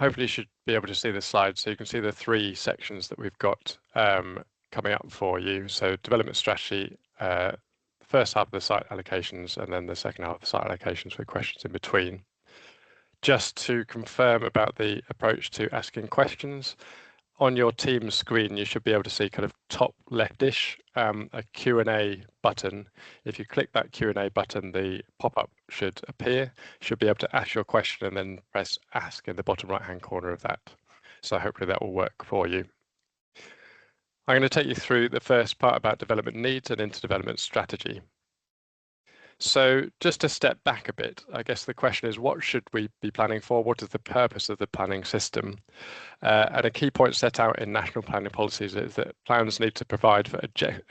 hopefully you should be able to see the slide, so you can see the three sections that we've got coming up for you. So development strategy, the first half of the site allocations, and then the second half of the site allocations with questions in between. Just to confirm about the approach to asking questions, on your Teams screen, you should be able to see kind of top leftish a Q&A button. If you click that Q&A button, the pop-up should appear. You should be able to ask your question and then press ask in the bottom right-hand corner of that. So hopefully that will work for you. I'm going to take you through the first part about development needs and into development strategy. So just to step back a bit, I guess the question is, what should we be planning for? What is the purpose of the planning system? And a key point set out in national planning policies is that plans need to provide for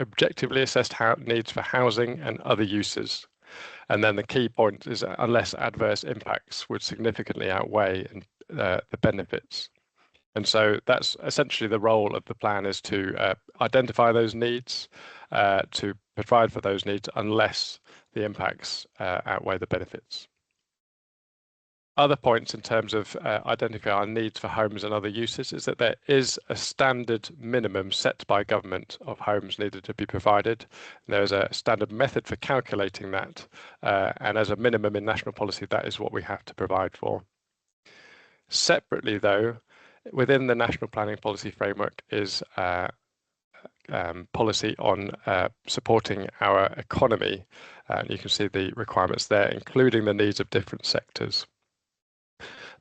objectively assessed needs for housing and other uses. And then the key point is unless adverse impacts would significantly outweigh the benefits. And so that's essentially the role of the plan, is to identify those needs, to provide for those needs unless the impacts outweigh the benefits. Other points in terms of identifying our needs for homes and other uses is that there is a standard minimum set by government of homes needed to be provided. There's a standard method for calculating that, and as a minimum in national policy, that is what we have to provide for. Separately, though, within the national planning policy framework is policy on supporting our economy. You can see the requirements there, including the needs of different sectors.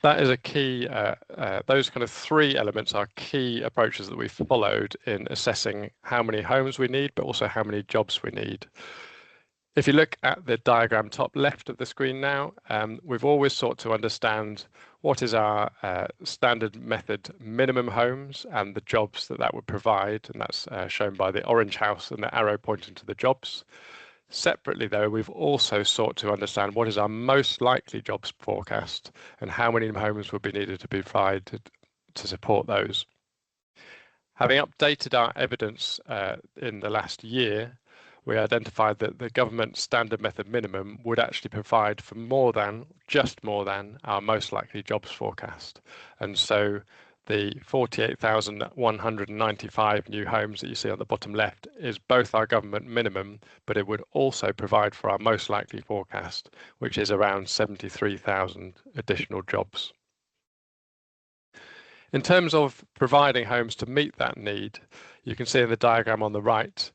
That is a key, those kind of three elements are key approaches that we've followed in assessing how many homes we need, but also how many jobs we need. If you look at the diagram top left of the screen now, we've always sought to understand what is our standard method minimum homes and the jobs that would provide, and that's shown by the orange house and the arrow pointing to the jobs. Separately, though, we've also sought to understand what is our most likely jobs forecast and how many homes would be needed to be provided to support those. Having updated our evidence in the last year, we identified that the government standard method minimum would actually provide for just more than our most likely jobs forecast. And so the 48,195 new homes that you see on the bottom left is both our government minimum, but it would also provide for our most likely forecast, which is around 73,000 additional jobs. In terms of providing homes to meet that need, you can see in the diagram on the right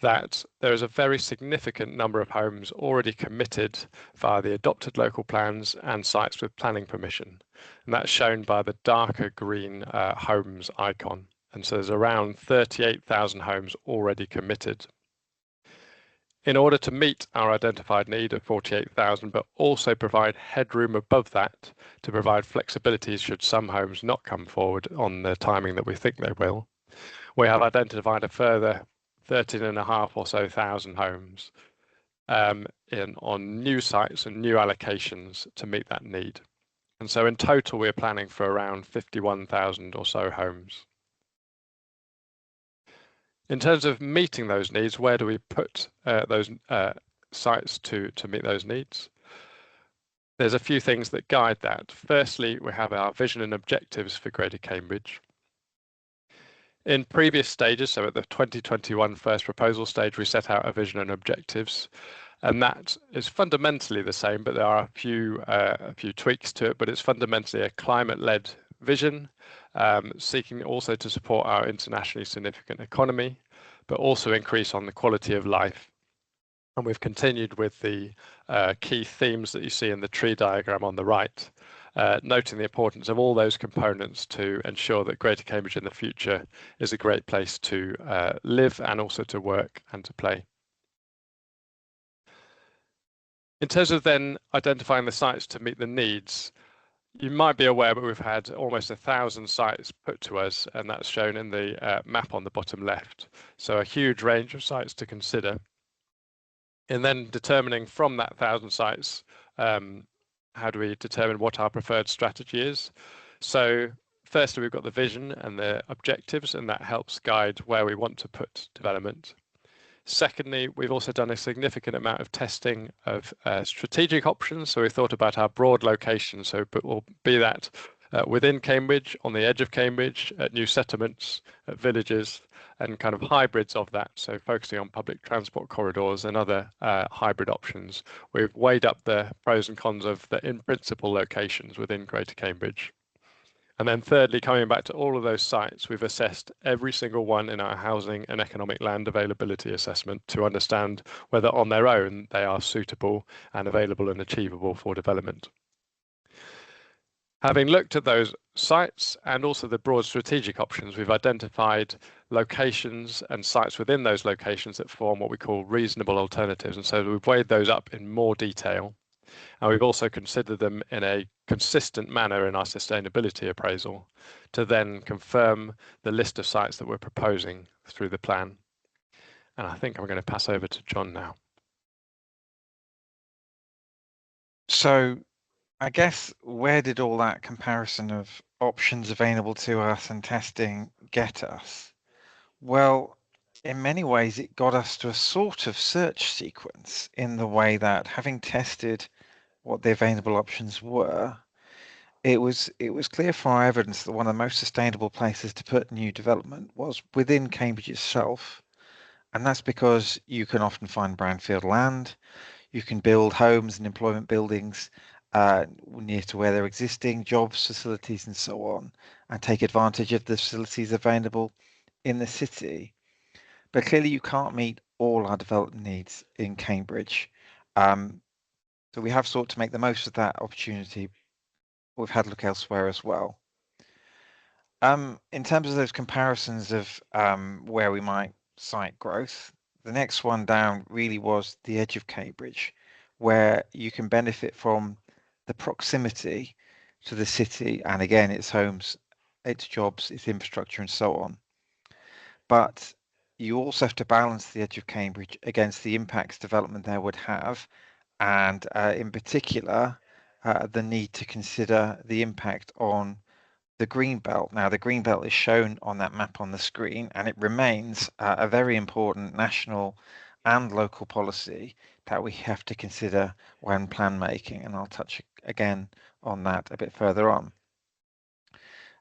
that there is a very significant number of homes already committed via the adopted local plans and sites with planning permission. And that's shown by the darker green homes icon. And so there's around 38,000 homes already committed. In order to meet our identified need of 48,000, but also provide headroom above that to provide flexibility should some homes not come forward on the timing that we think they will, we have identified a further 13,500 or so homes on new sites and new allocations to meet that need. And so in total, we're planning for around 51,000 or so homes. In terms of meeting those needs, where do we put those sites to meet those needs? There's a few things that guide that. Firstly, we have our vision and objectives for Greater Cambridge. In previous stages, so at the 2021 first proposal stage, we set out a vision and objectives, and that is fundamentally the same, but there are a few tweaks to it, but it's fundamentally a climate-led vision, seeking also to support our internationally significant economy, but also increase on the quality of life. And we've continued with the key themes that you see in the tree diagram on the right, noting the importance of all those components to ensure that Greater Cambridge in the future is a great place to live and also to work and to play. In terms of then identifying the sites to meet the needs, you might be aware, but we've had almost 1,000 sites put to us, and that's shown in the map on the bottom left. So a huge range of sites to consider. And then determining from that 1,000 sites, how do we determine what our preferred strategy is? So firstly, we've got the vision and the objectives, and that helps guide where we want to put development. Secondly, we've also done a significant amount of testing of strategic options. So we thought about our broad location. So will be that within Cambridge, on the edge of Cambridge, at new settlements, at villages, and kind of hybrids of that. So focusing on public transport corridors and other hybrid options. We've weighed up the pros and cons of the in principle locations within Greater Cambridge. And then thirdly, coming back to all of those sites, we've assessed every single one in our housing and economic land availability assessment to understand whether on their own they are suitable and available and achievable for development. Having looked at those sites and also the broad strategic options, we've identified locations and sites within those locations that form what we call reasonable alternatives. And so we've weighed those up in more detail. And we've also considered them in a consistent manner in our sustainability appraisal to then confirm the list of sites that we're proposing through the plan. And I think I'm going to pass over to John now. So I guess where did all that comparison of options available to us and testing get us? Well, in many ways, it got us to a sort of search sequence in the way that, having tested what the available options were, it was clear from our evidence that one of the most sustainable places to put new development was within Cambridge itself. And that's because you can often find brownfield land, you can build homes and employment buildings near to where they're existing, jobs, facilities, and so on, and take advantage of the facilities available in the city. But clearly you can't meet all our development needs in Cambridge. So we have sought to make the most of that opportunity. We've had a look elsewhere as well. In terms of those comparisons of where we might cite growth, the next one down really was the edge of Cambridge, where you can benefit from the proximity to the city and again its homes, its jobs, its infrastructure and so on. But you also have to balance the edge of Cambridge against the impacts development there would have, and in particular the need to consider the impact on the green belt. Now the green belt is shown on that map on the screen and it remains a very important national and local policy that we have to consider when plan making, and I'll touch again on that a bit further on.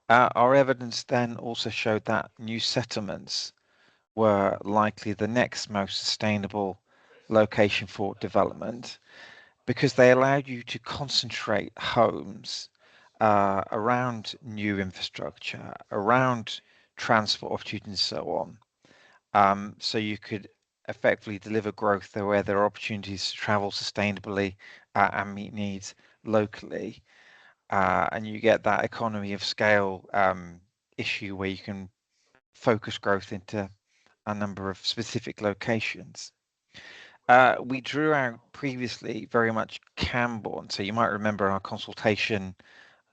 Our evidence then also showed that new settlements were likely the next most sustainable location for development because they allowed you to concentrate homes around new infrastructure, around transport opportunities and so on. So you could effectively deliver growth there where there are opportunities to travel sustainably and meet needs locally. And you get that economy of scale issue where you can focus growth into a number of specific locations. We drew out previously very much Camborne. So you might remember our consultation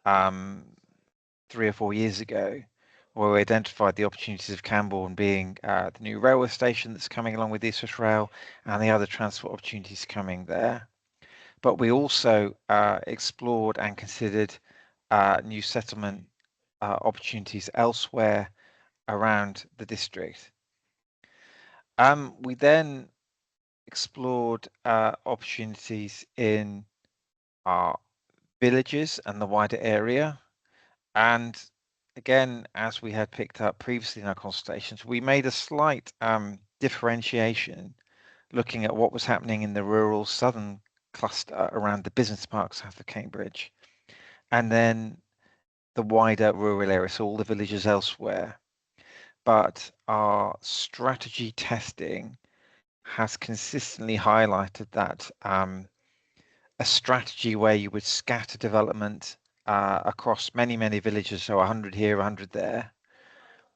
3 or 4 years ago, where we identified the opportunities of Camborne being the new railway station that's coming along with the East West Rail and the other transport opportunities coming there. But we also explored and considered new settlement opportunities elsewhere around the district. We then explored opportunities in our villages and the wider area. And again, as we had picked up previously in our consultations, we made a slight differentiation looking at what was happening in the rural southern cluster around the business park south of Cambridge, and then the wider rural area, so all the villages elsewhere. But our strategy testing has consistently highlighted that a strategy where you would scatter development across many, many villages, so 100 here, 100 there,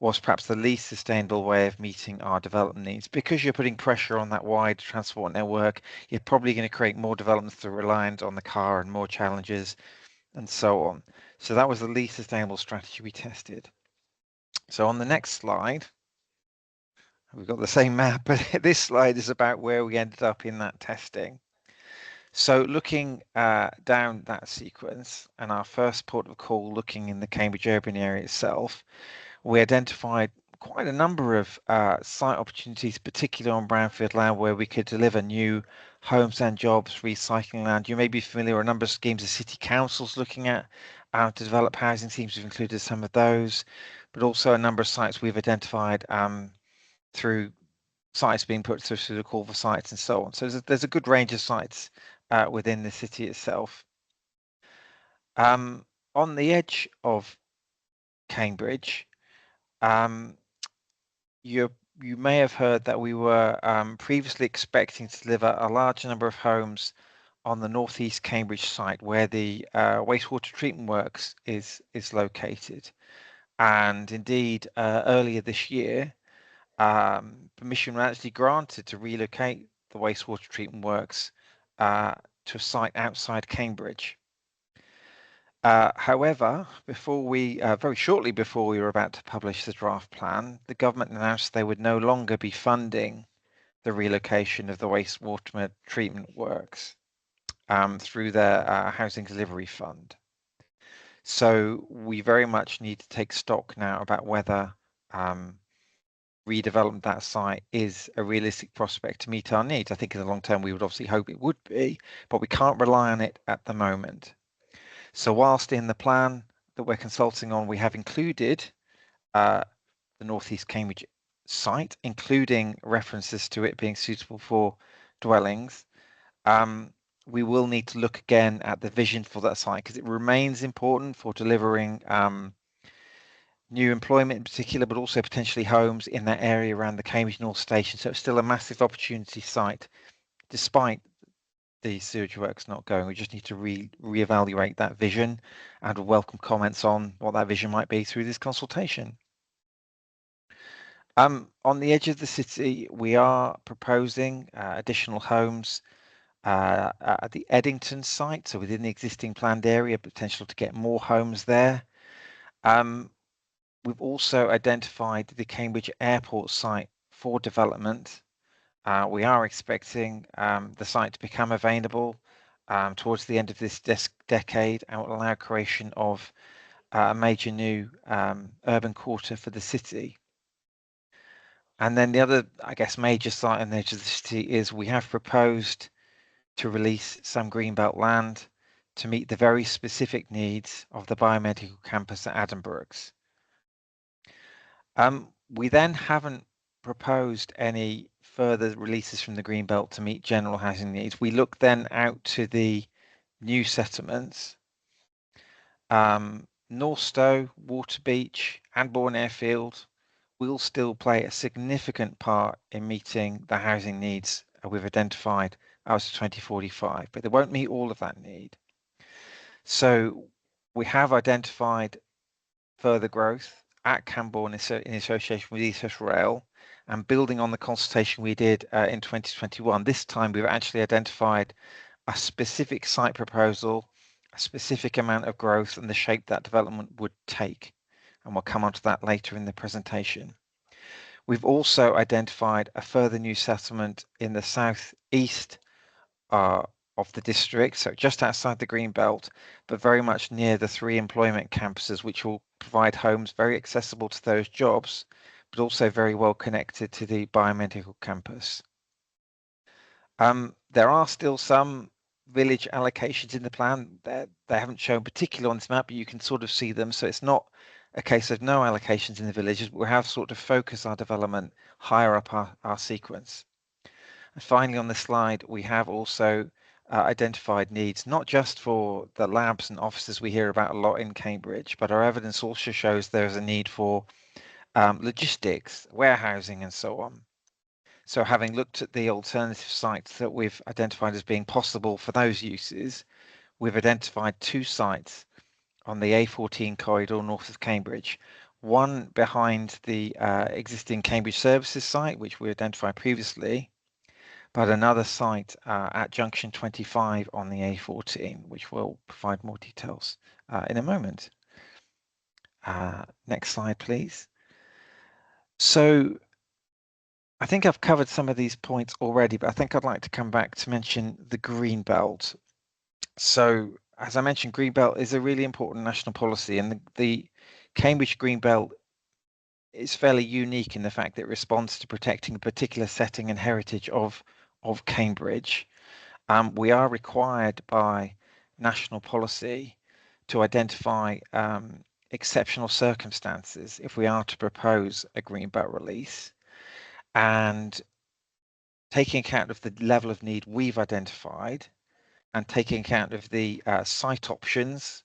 was perhaps the least sustainable way of meeting our development needs. Because you're putting pressure on that wide transport network, you're probably going to create more developments that are reliant on the car and more challenges and so on. So that was the least sustainable strategy we tested. So on the next slide, we've got the same map, but this slide is about where we ended up in that testing. So looking down that sequence and our first port of call looking in the Cambridge urban area itself, we identified quite a number of site opportunities, particularly on brownfield land, where we could deliver new homes and jobs, recycling land. You may be familiar with a number of schemes the city council's looking at to develop housing schemes. We've included some of those, but also a number of sites we've identified through sites being put through the call for sites and so on. So there's a good range of sites within the city itself. On the edge of Cambridge, you may have heard that we were previously expecting to deliver a large number of homes on the northeast Cambridge site where the wastewater treatment works is located. And indeed, earlier this year, permission was actually granted to relocate the wastewater treatment works to a site outside Cambridge. However, very shortly before we were about to publish the draft plan, the government announced they would no longer be funding the relocation of the wastewater treatment works through their housing delivery fund. So we very much need to take stock now about whether redevelopment that site is a realistic prospect to meet our needs. I think in the long term we would obviously hope it would be, but we can't rely on it at the moment. So whilst in the plan that we're consulting on, we have included the northeast Cambridge site, including references to it being suitable for dwellings, we will need to look again at the vision for that site because it remains important for delivering new employment in particular, but also potentially homes in that area around the Cambridge North Station. So it's still a massive opportunity site, despite the sewage works not going. We just need to reevaluate that vision and welcome comments on what that vision might be through this consultation. On the edge of the city, we are proposing additional homes at the Eddington site, so within the existing planned area, potential to get more homes there. We've also identified the Cambridge Airport site for development. We are expecting the site to become available towards the end of this decade and will allow creation of a major new urban quarter for the city. And then the other, I guess, major site on the edge of the city is we have proposed to release some greenbelt land to meet the very specific needs of the biomedical campus at Addenbrooks. We then haven't proposed any further releases from the greenbelt to meet general housing needs. We look then out to the new settlements. Northstowe, Waterbeach, and Bourne Airfield will still play a significant part in meeting the housing needs we've identified out to 2045, but they won't meet all of that need. So we have identified further growth at Camborne in association with East West Rail, and building on the consultation we did in 2021. This time we've actually identified a specific site proposal, a specific amount of growth, and the shape that development would take. And we'll come on to that later in the presentation. We've also identified a further new settlement in the southeast of the district, so just outside the green belt, but very much near the 3 employment campuses, which will provide homes very accessible to those jobs, but also very well connected to the biomedical campus. There are still some village allocations in the plan that they haven't shown particularly on this map, but you can sort of see them. So it's not a case of no allocations in the villages, but we have sort of focused our development higher up our sequence. And finally, on this slide, we have also identified needs, not just for the labs and offices we hear about a lot in Cambridge, but our evidence also shows there's a need for logistics, warehousing, and so on. So having looked at the alternative sites that we've identified as being possible for those uses, we've identified 2 sites on the A14 corridor north of Cambridge, one behind the existing Cambridge Services site, which we identified previously, but another site at junction 25 on the A14, which will provide more details in a moment. Next slide, please. So I think I've covered some of these points already, but I think I'd like to come back to mention the green belt. So as I mentioned, green belt is a really important national policy, and the Cambridge green belt is fairly unique in the fact that it responds to protecting a particular setting and heritage of Cambridge. We are required by national policy to identify exceptional circumstances if we are to propose a greenbelt release, and taking account of the level of need we've identified and taking account of the site options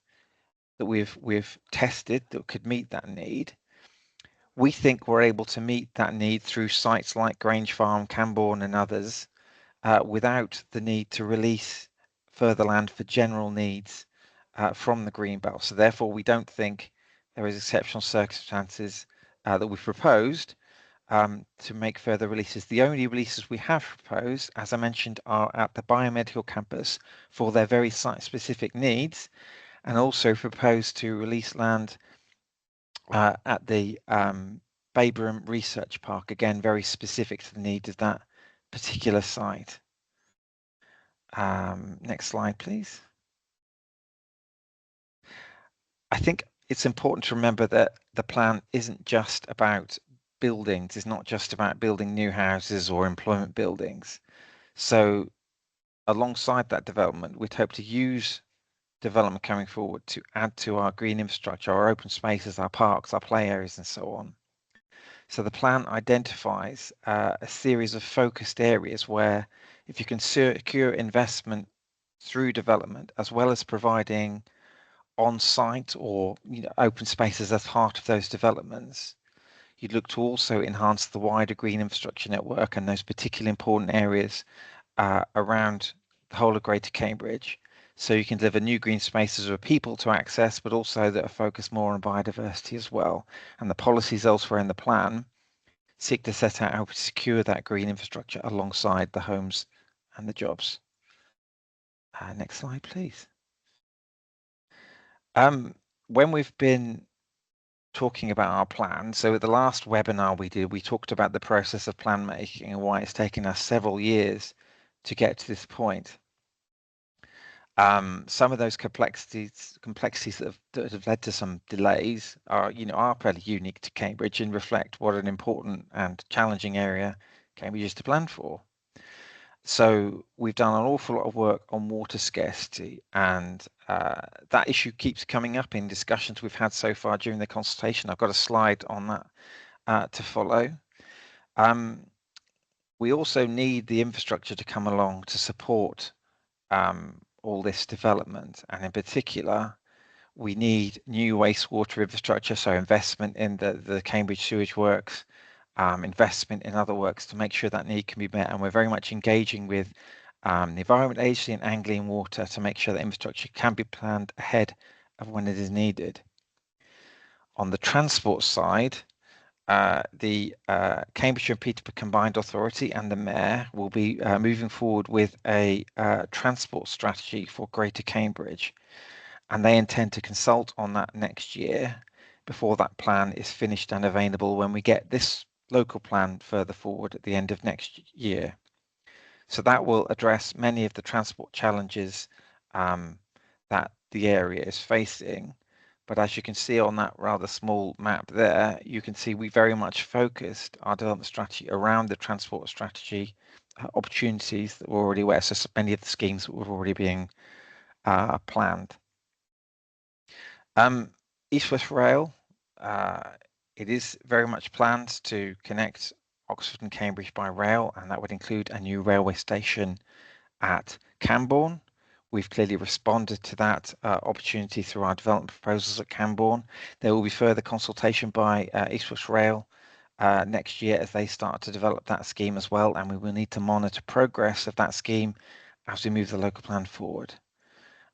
that we've tested that could meet that need, we think we're able to meet that need through sites like Grange Farm, Camborne and others without the need to release further land for general needs from the Greenbelt. So therefore, we don't think there is exceptional circumstances that we've proposed to make further releases. The only releases we have proposed, as I mentioned, are at the biomedical campus for their very site-specific needs, and also proposed to release land at the Babraham Research Park, again, very specific to the needs of that particular site. Next slide, please. I think it's important to remember that the plan isn't just about buildings. It's not just about building new houses or employment buildings. So alongside that development, we'd hope to use development coming forward to add to our green infrastructure, our open spaces, our parks, our play areas, and so on. So the plan identifies a series of focused areas where if you can secure investment through development, as well as providing on-site or open spaces as part of those developments, you'd look to also enhance the wider green infrastructure network and those particularly important areas around the whole of Greater Cambridge. So you can deliver new green spaces for people to access, but also that are focused more on biodiversity as well. And the policies elsewhere in the plan seek to set out how to secure that green infrastructure alongside the homes and the jobs. Next slide, please. When we've been talking about our plan, so at the last webinar we did, we talked about the process of plan making and why it's taken us several years to get to this point. Some of those complexities that have led to some delays are fairly unique to Cambridge and reflect what an important and challenging area Cambridge is to plan for. So we've done an awful lot of work on water scarcity, and that issue keeps coming up in discussions we've had so far during the consultation. I've got a slide on that to follow. We also need the infrastructure to come along to support all this development, and in particular we need new wastewater infrastructure, so investment in the Cambridge sewage works, investment in other works to make sure that need can be met, and we're very much engaging with the Environment Agency and Anglian Water to make sure that infrastructure can be planned ahead of when it is needed. On the transport side, the Cambridge and Peterborough Combined Authority and the Mayor will be moving forward with a transport strategy for Greater Cambridge, and they intend to consult on that next year before that plan is finished and available when we get this local plan further forward at the end of next year. So that will address many of the transport challenges that the area is facing. But as you can see on that rather small map there, you can see we very much focused our development strategy around the transport strategy opportunities that were already aware. So many of the schemes that were already being planned. East West Rail, it is very much planned to connect Oxford and Cambridge by rail, and that would include a new railway station at Camborne. We've clearly responded to that opportunity through our development proposals at Camborne. There will be further consultation by East West Rail next year as they start to develop that scheme as well, and we will need to monitor progress of that scheme as we move the local plan forward.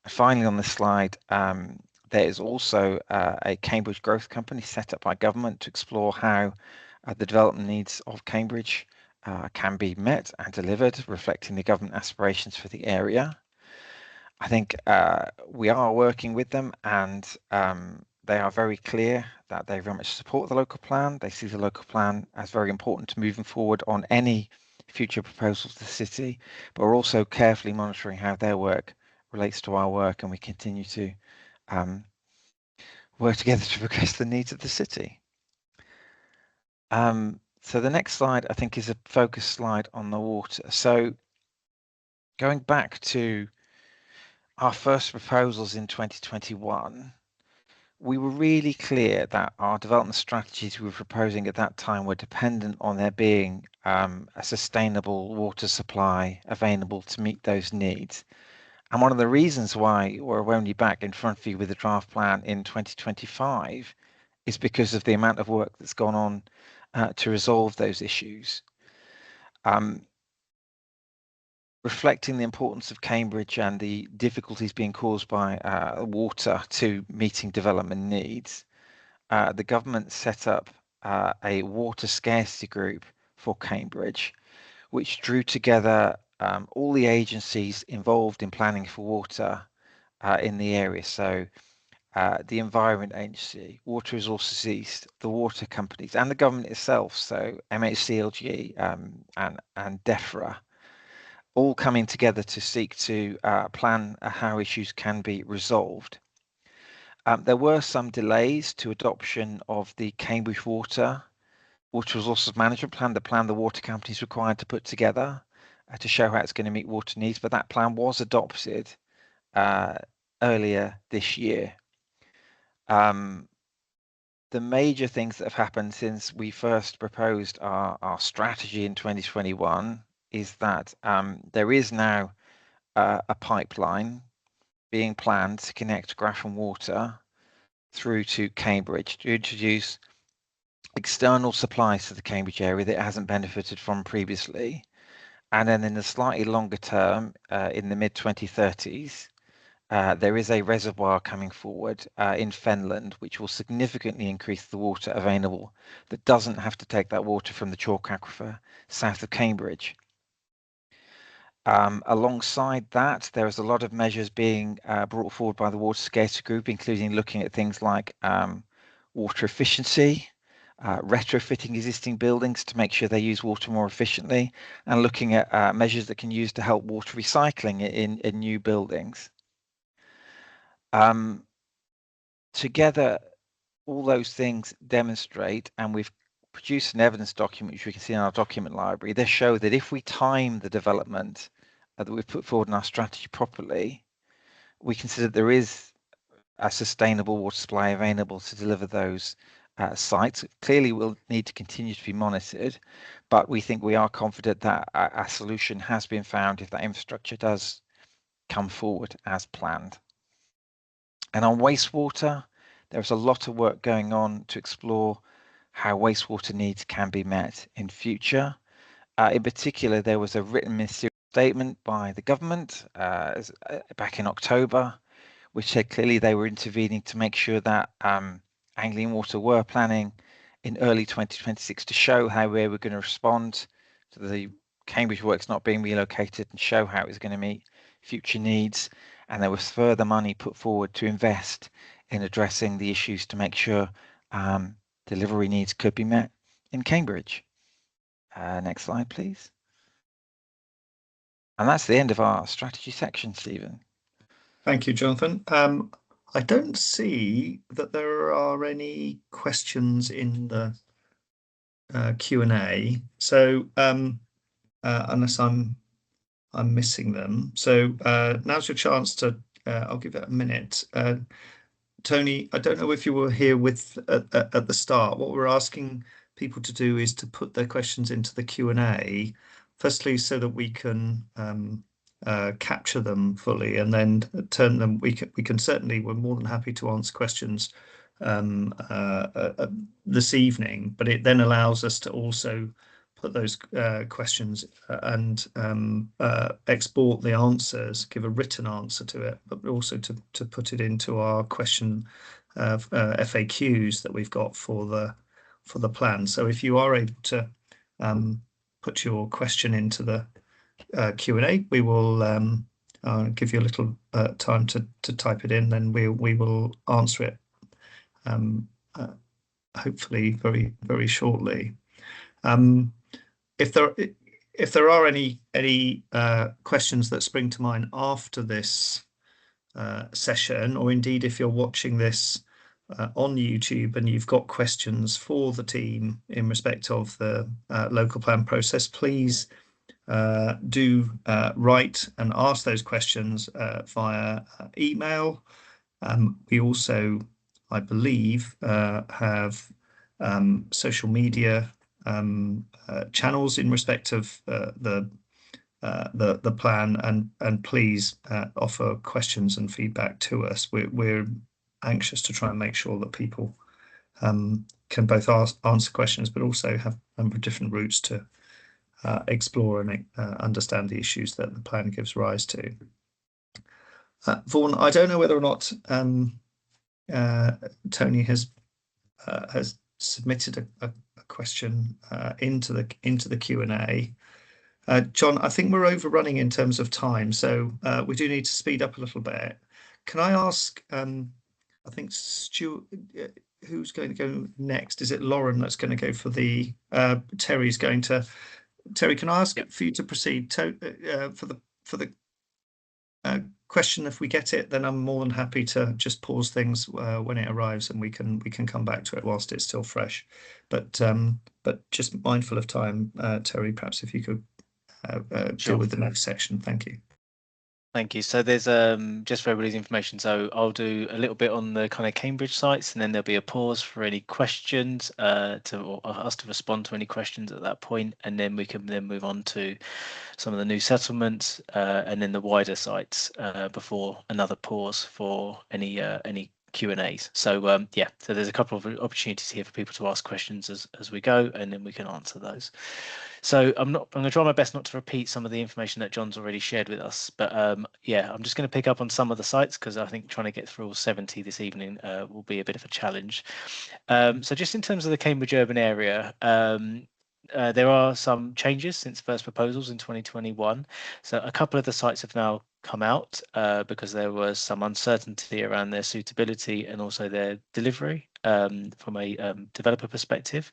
And finally, on this slide, there is also a Cambridge Growth Company set up by government to explore how the development needs of Cambridge can be met and delivered, reflecting the government aspirations for the area. I think we are working with them, and they are very clear that they very much support the local plan. They see the local plan as very important to moving forward on any future proposals to the city, but we're also carefully monitoring how their work relates to our work, and we continue to work together to progress the needs of the city. So the next slide, I think, is a focus slide on the water. So going back to our first proposals in 2021, we were really clear that our development strategies we were proposing at that time were dependent on there being a sustainable water supply available to meet those needs. And one of the reasons why we're only back in front of you with the draft plan in 2025 is because of the amount of work that's gone on to resolve those issues. Reflecting the importance of Cambridge and the difficulties being caused by water to meeting development needs, the government set up a water scarcity group for Cambridge, which drew together all the agencies involved in planning for water in the area. So the Environment Agency, Water Resources East, the water companies, and the government itself, so MHCLG and DEFRA, all coming together to seek to plan how issues can be resolved. There were some delays to adoption of the Cambridge Water Resources Management Plan, the plan the water companies required to put together to show how it's going to meet water needs, but that plan was adopted earlier this year. The major things that have happened since we first proposed our strategy in 2021 is that there is now a pipeline being planned to connect Grafham Water through to Cambridge to introduce external supplies to the Cambridge area that it hasn't benefited from previously. And then in the slightly longer term, in the mid-2030s, there is a reservoir coming forward in Fenland, which will significantly increase the water available that doesn't have to take that water from the chalk aquifer south of Cambridge. Alongside that, there is a lot of measures being brought forward by the Water Scarcity Group, including looking at things like water efficiency, retrofitting existing buildings to make sure they use water more efficiently, and looking at measures that can use to help water recycling in new buildings. Together, all those things demonstrate, and we've produced an evidence document, which we can see in our document library, they show that if we time the development that we've put forward in our strategy properly, we consider there is a sustainable water supply available to deliver those sites. Clearly, will need to continue to be monitored, but we think we are confident that a solution has been found if that infrastructure does come forward as planned. And on wastewater, there's a lot of work going on to explore how wastewater needs can be met in future. In particular, there was a written ministerial statement by the government back in October, which said clearly they were intervening to make sure that Anglian Water were planning in early 2026 to show how we were going to respond to the Cambridge works not being relocated and show how it was going to meet future needs. And there was further money put forward to invest in addressing the issues to make sure delivery needs could be met in Cambridge. Next slide, please. And that's the end of our strategy section, Stephen. Thank you, Jonathan. I don't see that there are any questions in the Q&A. So unless I'm missing them. So now's your chance to, I'll give it a minute. Tony, I don't know if you were here with at the start. What we're asking people to do is to put their questions into the Q&A, firstly, so that we can capture them fully and then turn them. We can certainly, we're more than happy to answer questions this evening, but it then allows us to also put those questions and export the answers, give a written answer to it, but also to put it into our question FAQs that we've got for the plan. So if you are able to put your question into the Q&A, we will give you a little time to type it in, then we will answer it hopefully very, very shortly. If there are any questions that spring to mind after this session, or indeed if you're watching this on YouTube and you've got questions for the team in respect of the local plan process, please do write and ask those questions via email. We also, I believe, have social media channels in respect of the plan, and please offer questions and feedback to us. We're anxious to try and make sure that people can both answer questions, but also have a number of different routes to explore and understand the issues that the plan gives rise to. Vaughan, I don't know whether or not Tony has submitted a question into the Q&A. John, I think we're overrunning in terms of time, so we do need to speed up a little bit. Can I ask, I think Stuart, who's going to go next? Is it Lauren that's going to go for the, Terry's going to, Terry, can I ask for you to proceed for the question? If we get it, then I'm more than happy to just pause things when it arrives, and we can come back to it whilst it's still fresh. But just mindful of time, Terry, perhaps if you could deal with the next section. Thank you. Thank you. So there's just for everybody's information, so I'll do a little bit on the kind of Cambridge sites, and then there'll be a pause for any questions or us to respond to any questions at that point, and then we can then move on to some of the new settlements and then the wider sites before another pause for any Q&As. So yeah, so there's a couple of opportunities here for people to ask questions as we go, and then we can answer those. So I'm going to try my best not to repeat some of the information that John's already shared with us, but yeah, I'm just going to pick up on some of the sites, because I think trying to get through all 70 this evening will be a bit of a challenge. So just in terms of the Cambridge urban area, there are some changes since first proposals in 2021. So a couple of the sites have now come out because there was some uncertainty around their suitability and also their delivery from a developer perspective.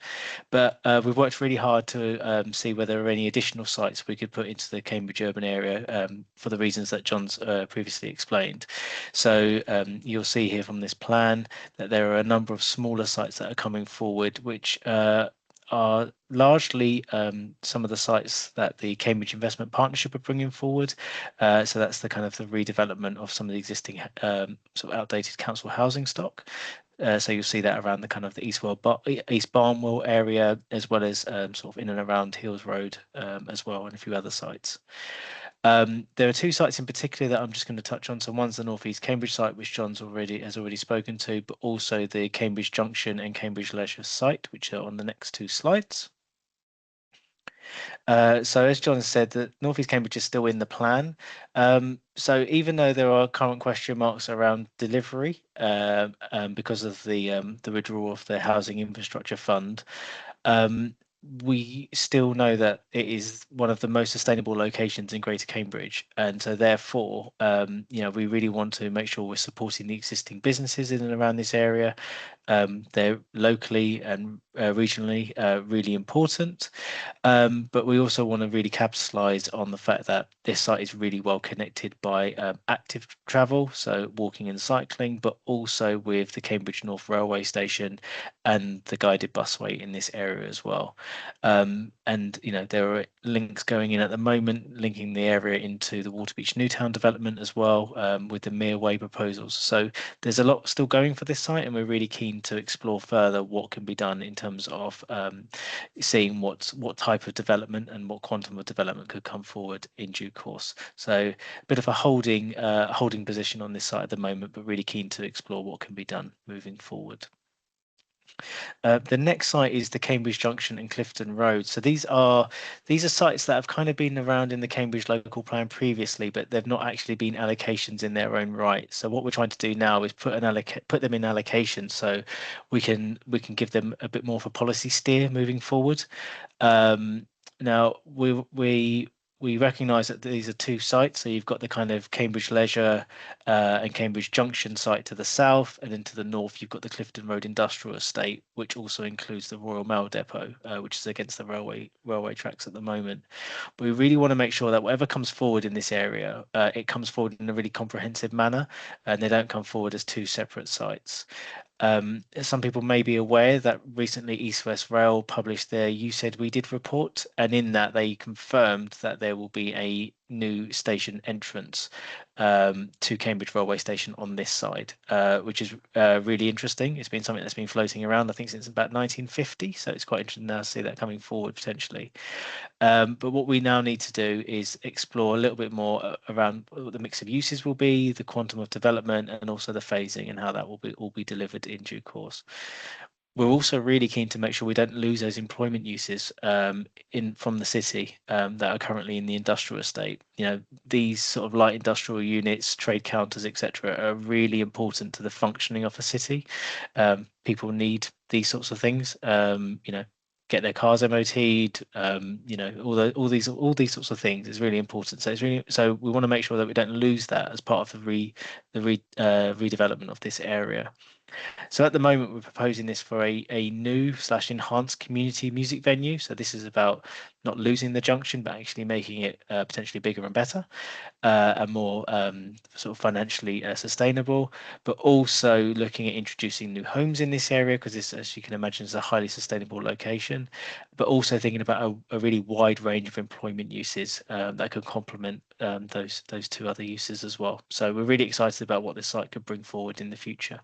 But we've worked really hard to see whether there are any additional sites we could put into the Cambridge urban area for the reasons that John's previously explained. So you'll see here from this plan that there are a number of smaller sites that are coming forward, which are largely some of the sites that the Cambridge Investment Partnership are bringing forward. So that's the kind of the redevelopment of some of the existing sort of outdated council housing stock. So you'll see that around the kind of the East Barnwell area, as well as sort of in and around Hills Road as well, and a few other sites. There are two sites in particular that I'm just going to touch on. So one's the North East Cambridge site, which John's has already spoken to, but also the Cambridge Junction and Cambridge Leisure site, which are on the next two slides. So as John said, that North East Cambridge is still in the plan. So even though there are current question marks around delivery because of the withdrawal of the Housing Infrastructure Fund, we still know that it is one of the most sustainable locations in Greater Cambridge, and so therefore, you know, we really want to make sure we're supporting the existing businesses in and around this area. They're locally and regionally really important, but we also want to really capitalise on the fact that this site is really well connected by active travel, so walking and cycling, but also with the Cambridge North Railway Station and the guided busway in this area as well. And you know, there are links going in at the moment linking the area into the Waterbeach Newtown development as well, with the Mere Way proposals. So there's a lot still going for this site, and we're really keen to explore further what can be done in terms of seeing what type of development and what quantum of development could come forward in due course. So a bit of a holding position on this site at the moment, but really keen to explore what can be done moving forward. The next site is the Cambridge Junction and Clifton Road. So these are sites that have kind of been around in the Cambridge local plan previously, but they've not actually been allocations in their own right. So what we're trying to do now is put them in allocation, so we can give them a bit more of a policy steer moving forward. Now we recognise that these are two sites. So you've got the kind of Cambridge Leisure and Cambridge Junction site to the south, and then to the north you've got the Clifton Road Industrial Estate, which also includes the Royal Mail Depot, which is against the railway tracks at the moment. But we really want to make sure that whatever comes forward in this area, it comes forward in a really comprehensive manner, and they don't come forward as two separate sites. Some people may be aware that recently East West Rail published their You Said We Did report, and in that they confirmed that there will be a new station entrance to Cambridge Railway Station on this side, which is really interesting. It's been something that's been floating around, I think, since about 1950, so it's quite interesting now to see that coming forward potentially. But what we now need to do is explore a little bit more around what the mix of uses will be, the quantum of development, and also the phasing and how that will be all be delivered in due course. We're also really keen to make sure we don't lose those employment uses from the city that are currently in the industrial estate. You know, these sort of light industrial units, trade counters, etc., are really important to the functioning of a city. People need these sorts of things. You know, get their cars MOT'd, you know, all these sorts of things is really important. So we want to make sure that we don't lose that as part of the redevelopment of this area. So at the moment, we're proposing this for a new / enhanced community music venue. So this is about not losing the junction, but actually making it potentially bigger and better and more sort of financially sustainable, but also looking at introducing new homes in this area, because this, as you can imagine, is a highly sustainable location, but also thinking about a really wide range of employment uses that could complement those two other uses as well. So we're really excited about what this site could bring forward in the future.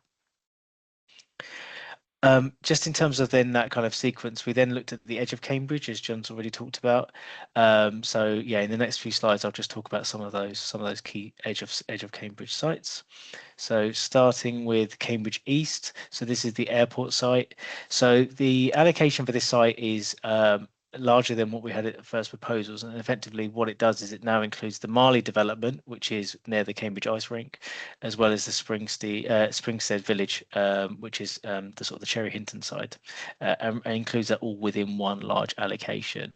Just in terms of then that kind of sequence, we then looked at the edge of Cambridge, as John's already talked about. So yeah, in the next few slides, I'll just talk about some of those key edge of Cambridge sites. So starting with Cambridge East, so this is the airport site. So the allocation for this site is larger than what we had at the first proposals, and effectively what it does is it now includes the Marley development, which is near the Cambridge ice rink, as well as the Springstead village, which is the sort of the Cherry Hinton side, and includes that all within one large allocation.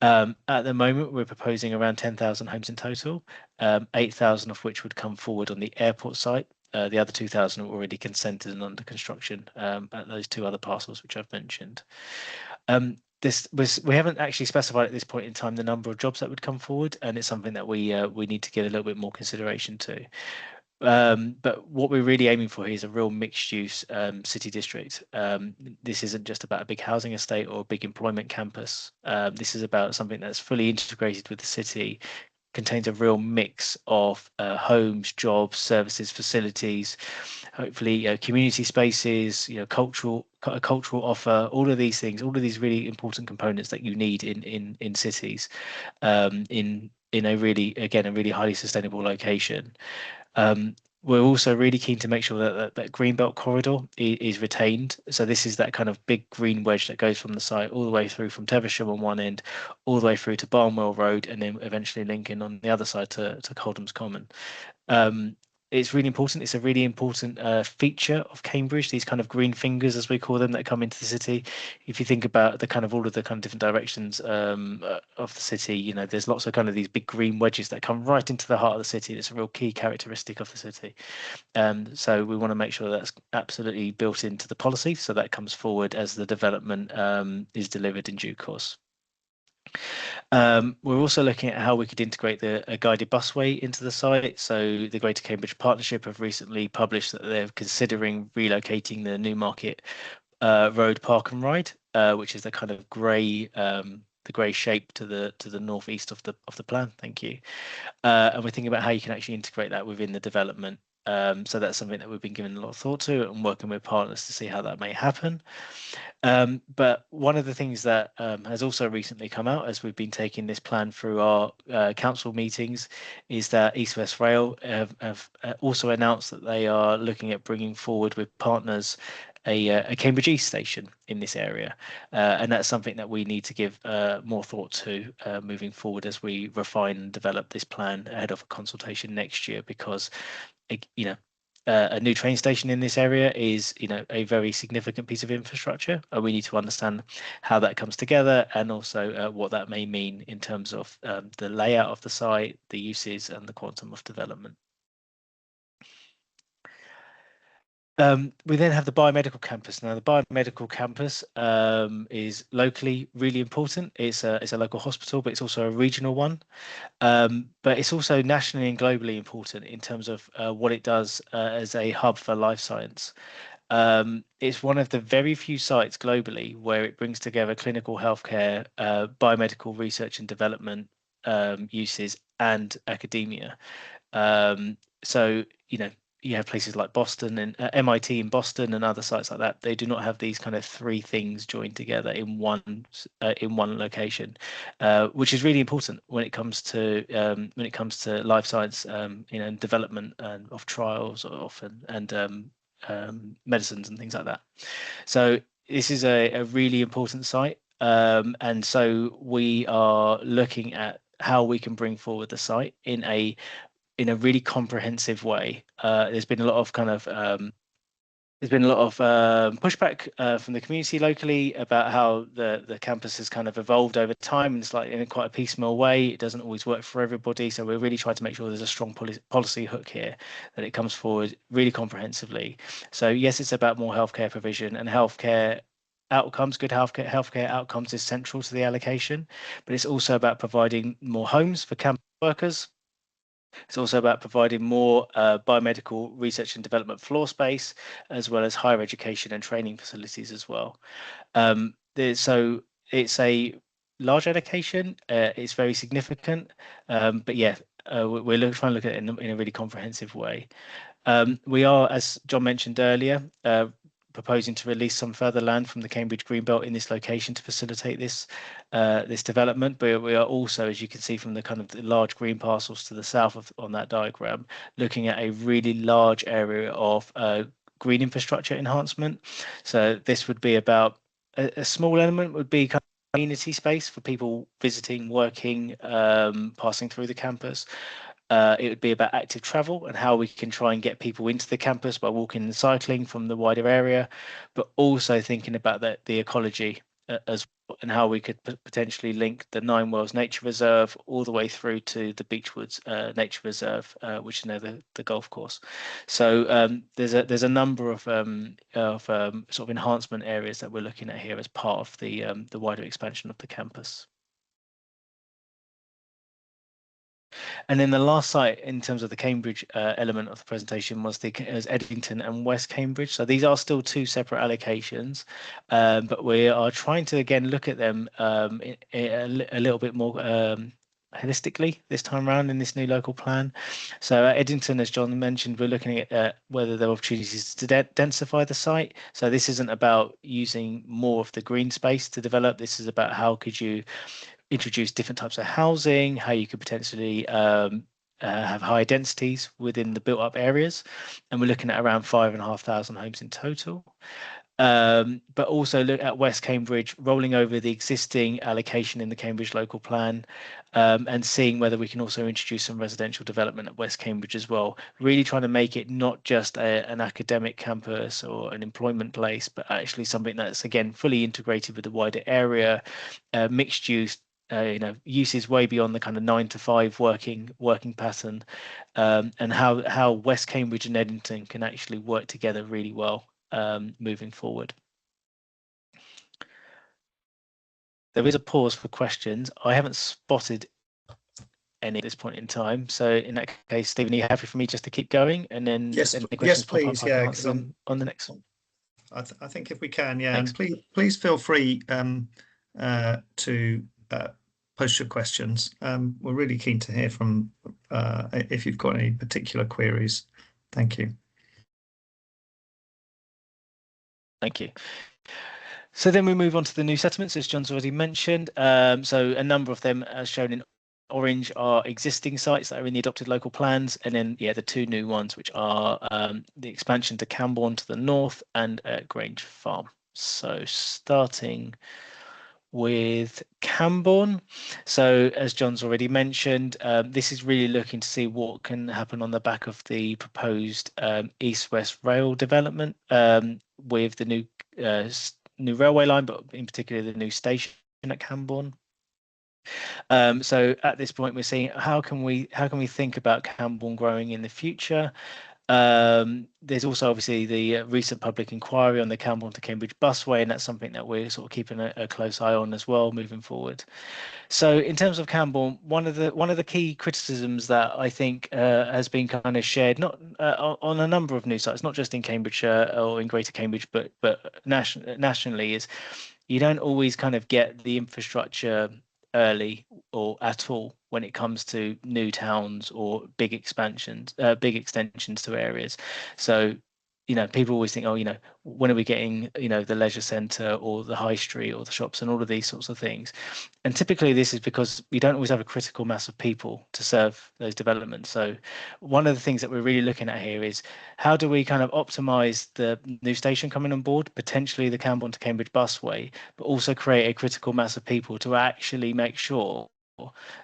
At the moment, we're proposing around 10,000 homes in total, 8,000 of which would come forward on the airport site. The other 2,000 are already consented and under construction at those two other parcels which I've mentioned. We haven't actually specified at this point in time the number of jobs that would come forward, and it's something that we need to give a little bit more consideration to. But what we're really aiming for here is a real mixed-use city district. This isn't just about a big housing estate or a big employment campus. This is about something that's fully integrated with the city, contains a real mix of homes, jobs, services, facilities, hopefully community spaces, cultural offer, all of these things, all of these really important components that you need in cities, in a really highly sustainable location. We're also really keen to make sure that Greenbelt corridor is retained. So this is that kind of big green wedge that goes from the site all the way through from Teversham on one end, all the way through to Barnwell Road, and then eventually linking on the other side to Coldham's Common. It's really important. It's a really important feature of Cambridge, these kind of green fingers, as we call them, that come into the city. If you think about all of the kind of different directions of the city, there's lots of kind of these big green wedges that come right into the heart of the city. It's a real key characteristic of the city. So we want to make sure that's absolutely built into the policy, so that comes forward as the development is delivered in due course. We're also looking at how we could integrate a guided busway into the site. So the Greater Cambridge Partnership have recently published that they're considering relocating the Newmarket Road Park and Ride, which is the kind of grey shape to the northeast of the plan. Thank you. And we're thinking about how you can actually integrate that within the development. So that's something that we've been giving a lot of thought to and working with partners to see how that may happen. But one of the things that has also recently come out as we've been taking this plan through our council meetings is that East West Rail have also announced that they are looking at bringing forward with partners a Cambridge East station in this area, and that's something that we need to give more thought to moving forward as we refine and develop this plan ahead of a consultation next year, because a new train station in this area is a very significant piece of infrastructure, and we need to understand how that comes together, and also what that may mean in terms of the layout of the site, the uses, and the quantum of development. We then have the biomedical campus. Now, the biomedical campus is locally really important. It's a local hospital, but it's also a regional one. But it's also nationally and globally important in terms of what it does as a hub for life science. It's one of the very few sites globally where it brings together clinical healthcare, biomedical research and development uses, and academia. So, you have places like Boston and MIT in Boston and other sites like that. They do not have these kind of three things joined together in one location, which is really important when it comes to life science, development of trials often and medicines and things like that. So this is a really important site, and so we are looking at how we can bring forward the site in a really comprehensive way. There's been a lot of pushback from the community locally about how the campus has kind of evolved over time, and it's like in quite a piecemeal way. It doesn't always work for everybody, so we're really trying to make sure there's a strong policy hook here, that it comes forward really comprehensively. So yes, it's about more healthcare provision and healthcare outcomes. Good healthcare outcomes is central to the allocation, but it's also about providing more homes for campus workers. It's also about providing more biomedical research and development floor space, as well as higher education and training facilities as well. So it's a large allocation. It's very significant, but yeah, we're trying to look at it in a really comprehensive way. We are, as John mentioned earlier, proposing to release some further land from the Cambridge Greenbelt in this location to facilitate this development. But we are also, as you can see from the kind of the large green parcels to the south on that diagram, looking at a really large area of green infrastructure enhancement. So this would be about a small element would be kind of community space for people visiting, working, passing through the campus. It would be about active travel and how we can try and get people into the campus by walking and cycling from the wider area, but also thinking about the ecology as well, and how we could potentially link the Nine Wells Nature Reserve all the way through to the Beechwoods Nature Reserve, which is now the golf course. So there's a number of sort of enhancement areas that we're looking at here as part of the wider expansion of the campus. And then the last site in terms of the Cambridge element of the presentation was Edington and West Cambridge. So these are still two separate allocations, but we are trying to again look at them a little bit more holistically this time around in this new local plan. So at Edington, as John mentioned, we're looking at whether there are opportunities to densify the site. So this isn't about using more of the green space to develop. This is about how could you introduce different types of housing, how you could potentially have high densities within the built up areas. And we're looking at around 5,500 homes in total. But also look at West Cambridge, rolling over the existing allocation in the Cambridge local plan, and seeing whether we can also introduce some residential development at West Cambridge as well. Really trying to make it not just an academic campus or an employment place, but actually something that's, again, fully integrated with the wider area, mixed use, uses way beyond the kind of 9 to 5 working pattern, and how West Cambridge and Edington can actually work together really well moving forward. There is a pause for questions. I haven't spotted any at this point in time. So in that case, Stephen, are you happy for me just to keep going? And then yes, any questions pop please. up, Yeah, because I'm on the next one. I think if we can, yeah, Thanks. and please feel free to post your questions. We're really keen to hear from if you've got any particular queries. Thank you. Thank you. So then we move on to the new settlements, as John's already mentioned. So a number of them, as shown in orange, are existing sites that are in the adopted local plans, and then the two new ones, which are the expansion to Camborne to the north and Grange Farm. So starting with Camborne. So as John's already mentioned, this is really looking to see what can happen on the back of the proposed east-west rail development with the new railway line, but in particular the new station at Camborne. So at this point, we're seeing how can we think about Camborne growing in the future. There's also obviously the recent public inquiry on the Camborne to Cambridge busway, and that's something that we're sort of keeping a close eye on as well moving forward. So in terms of Camborne, one of the key criticisms that I think has been kind of shared, not on a number of news sites, not just in Cambridgeshire or in Greater Cambridge, but nationally, is you don't always kind of get the infrastructure early or at all when it comes to new towns or big expansions, big extensions to areas. So, people always think, oh, when are we getting, the leisure centre or the high street or the shops and all of these sorts of things. And typically this is because we don't always have a critical mass of people to serve those developments. So one of the things that we're really looking at here is how do we kind of optimize the new station coming on board, potentially the Camborne to Cambridge busway, but also create a critical mass of people to actually make sure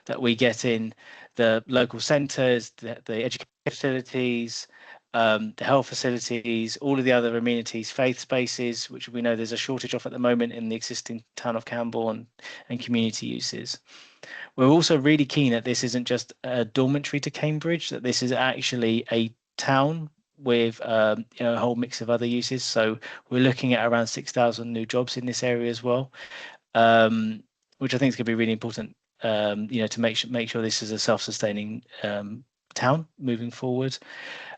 that we get in the local centres, the education facilities, the health facilities, all of the other amenities, faith spaces, which we know there's a shortage of at the moment in the existing town of Camborne, and community uses. We're also really keen that this isn't just a dormitory to Cambridge, that this is actually a town with a whole mix of other uses. So we're looking at around 6,000 new jobs in this area as well, which I think is going to be really important. To make sure this is a self-sustaining town moving forward.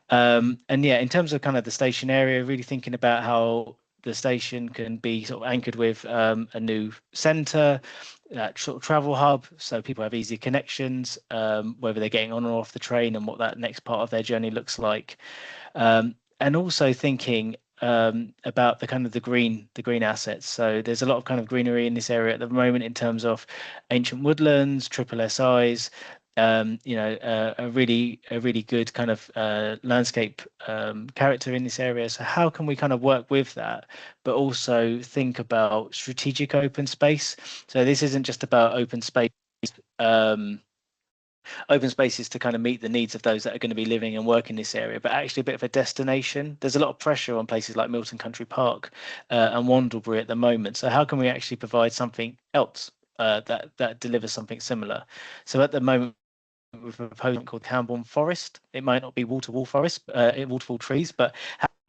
And yeah, in terms of kind of the station area, really thinking about how the station can be sort of anchored with a new centre, that sort of travel hub, so people have easy connections, whether they're getting on or off the train, and what that next part of their journey looks like. And also thinking about the kind of the green assets. So there's a lot of kind of greenery in this area at the moment in terms of ancient woodlands, triple SIs, a really good kind of landscape character in this area. So how can we kind of work with that, but also think about strategic open space? So this isn't just about open space. Open spaces to kind of meet the needs of those that are going to be living and work in this area, but actually a bit of a destination. There's a lot of pressure on places like Milton Country Park and Wandlebury at the moment. So how can we actually provide something else that delivers something similar? So at the moment, we've proposed called Camborne Forest. It might not be wall-to-wall forest, wall-to-wall trees, but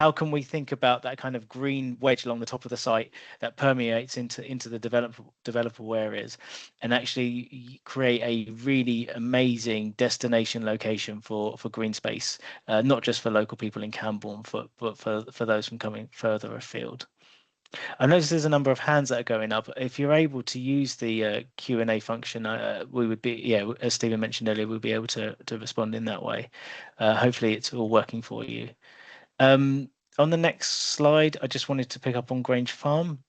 how can we think about that kind of green wedge along the top of the site that permeates into the developable areas, and actually create a really amazing destination location for green space, not just for local people in Camborne, but for those from coming further afield. I notice there's a number of hands that are going up. If you're able to use the Q&A function, we would be, as Stephen mentioned earlier, we'll be able to respond in that way. Hopefully it's all working for you. On the next slide, I just wanted to pick up on Grange Farm.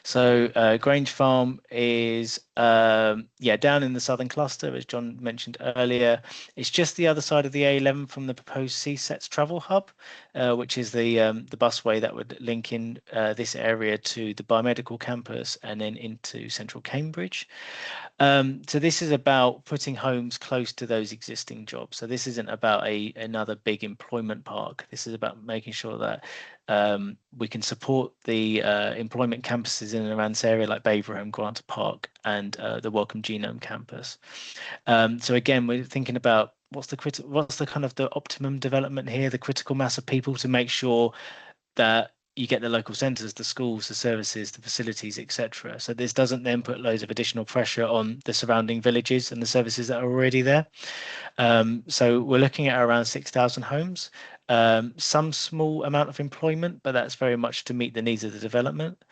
So Grange Farm is down in the southern cluster, as John mentioned earlier. It's just the other side of the A11 from the proposed CSETS travel hub, which is the busway that would link in this area to the biomedical campus and then into central Cambridge. So this is about putting homes close to those existing jobs. So this isn't about another big employment park. This is about making sure that we can support the employment campuses in and around this area, like Baverham, Granta Park, and the Wellcome Genome campus. So again, we're thinking about what's the kind of the optimum development here, the critical mass of people to make sure that you get the local centres, the schools, the services, the facilities, etc. So this doesn't then put loads of additional pressure on the surrounding villages and the services that are already there. So we're looking at around 6,000 homes, some small amount of employment, but that's very much to meet the needs of the development.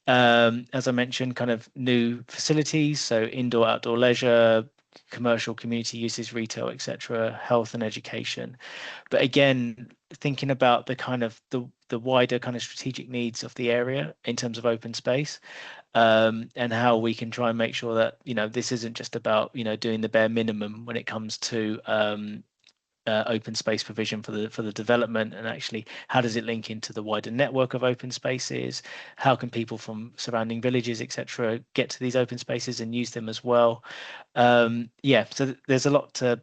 As I mentioned, kind of new facilities, so indoor, outdoor leisure, commercial, community uses, retail, etc., health and education. But again, thinking about the kind of the wider kind of strategic needs of the area in terms of open space, and how we can try and make sure that this isn't just about doing the bare minimum when it comes to open space provision for the development, and actually how does it link into the wider network of open spaces? How can people from surrounding villages, etc., get to these open spaces and use them as well? So there's a lot to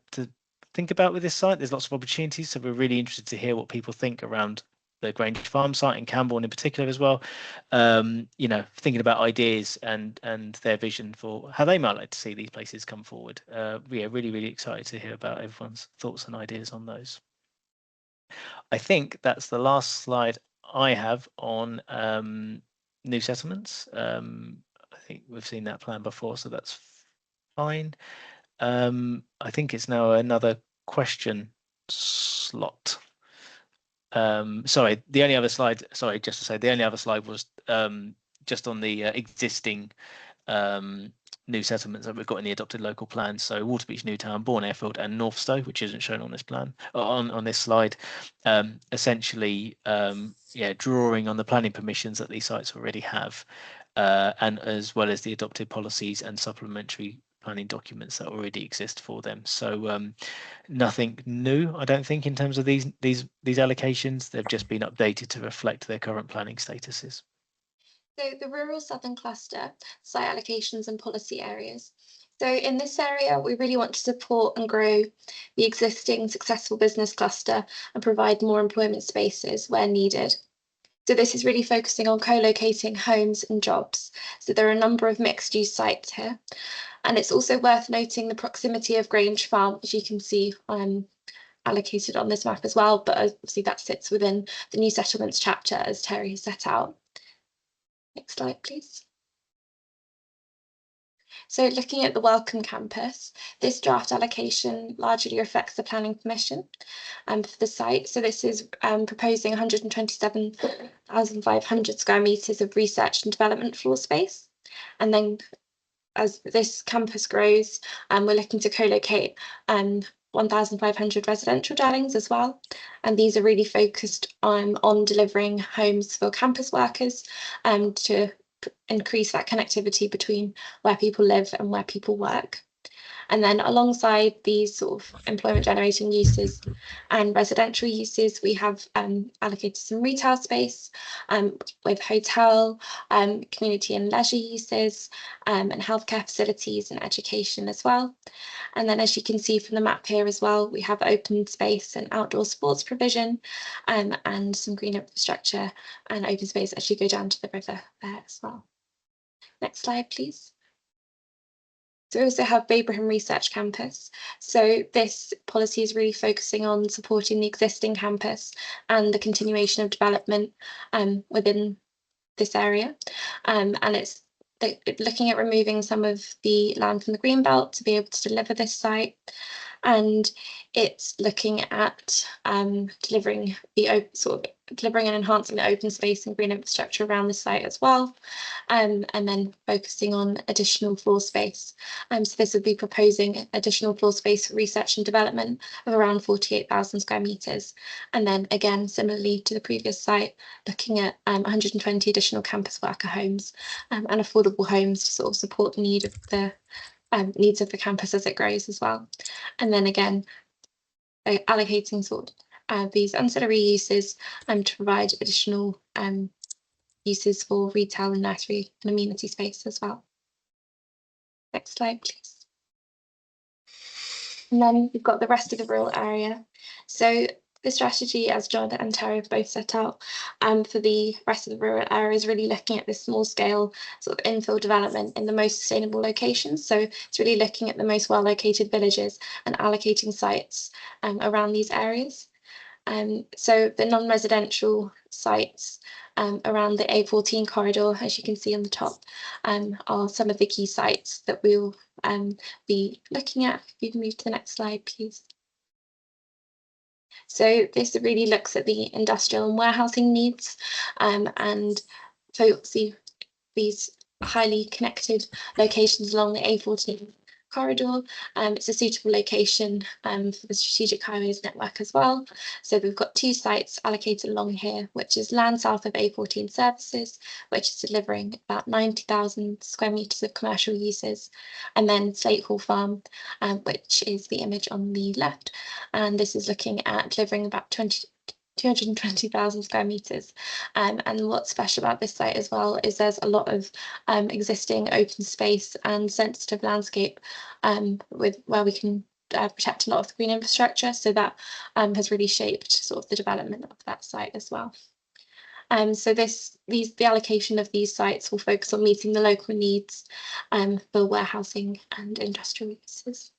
think about with this site. There's lots of opportunities, so we're really interested to hear what people think around the Grange Farm site in Camborne in particular as well. Thinking about ideas and their vision for how they might like to see these places come forward. Really excited to hear about everyone's thoughts and ideas on those. I think that's the last slide I have on new settlements. I think we've seen that plan before, so that's fine. I think it's now another question slot. Sorry, the only other slide, sorry, just to say, the only other slide was just on the existing new settlements that we've got in the adopted local plan. So Waterbeach, Newtown, Bourne Airfield and Northstowe, which isn't shown on this plan, on this slide, essentially, yeah, drawing on the planning permissions that these sites already have, and as well as the adopted policies and supplementary planning documents that already exist for them. So nothing new, I don't think, in terms of these allocations. They've just been updated to reflect their current planning statuses. So the rural southern cluster, site allocations and policy areas. So in this area, we really want to support and grow the existing successful business cluster and provide more employment spaces where needed. So this is really focusing on co-locating homes and jobs. So there are a number of mixed use sites here. And it's also worth noting the proximity of Grange Farm, as you can see, allocated on this map as well, but obviously that sits within the new settlements chapter as Terry has set out. Next slide, please. So looking at the Welcome campus, this draft allocation largely reflects the planning permission for the site. So this is proposing 127,500 square metres of research and development floor space. And then as this campus grows, we're looking to co-locate 1,500 residential dwellings as well. And these are really focused on delivering homes for campus workers to increase that connectivity between where people live and where people work. And then alongside these sort of employment generating uses and residential uses, we have allocated some retail space with hotel, community and leisure uses, and healthcare facilities and education as well. And then as you can see from the map here as well, we have open space and outdoor sports provision and some green infrastructure and open space as you go down to the river there as well. Next slide, please. So we also have Babraham Research Campus. So this policy is really focusing on supporting the existing campus and the continuation of development within this area. And it's looking at removing some of the land from the Greenbelt to be able to deliver this site. And it's looking at delivering and enhancing the open space and green infrastructure around the site as well, and then focusing on additional floor space. So this would be proposing additional floor space for research and development of around 48,000 square metres. And then again, similarly to the previous site, looking at 120 additional campus worker homes and affordable homes to sort of support the need of the needs of the campus as it grows as well. And then again, allocating sort of these ancillary uses to provide additional uses for retail and nursery and amenity space as well. Next slide, please. And then we've got the rest of the rural area. So the strategy, as John and Terry have both set out, for the rest of the rural area is really looking at this small scale sort of infill development in the most sustainable locations. So it's really looking at the most well located villages and allocating sites around these areas. So the non-residential sites around the A14 corridor, as you can see on the top, are some of the key sites that we'll be looking at. If you can move to the next slide, please. So this really looks at the industrial and warehousing needs, and so you'll see these highly connected locations along the A14 corridor. It's a suitable location for the strategic highways network as well. So we've got two sites allocated along here, which is land south of A14 services, which is delivering about 90,000 square metres of commercial uses, and then Slate Hall Farm, which is the image on the left. And this is looking at delivering about 220,000 square metres. And what's special about this site as well is there's a lot of existing open space and sensitive landscape with where we can protect a lot of the green infrastructure. So that has really shaped sort of the development of that site as well. So the allocation of these sites will focus on meeting the local needs for warehousing and industrial uses.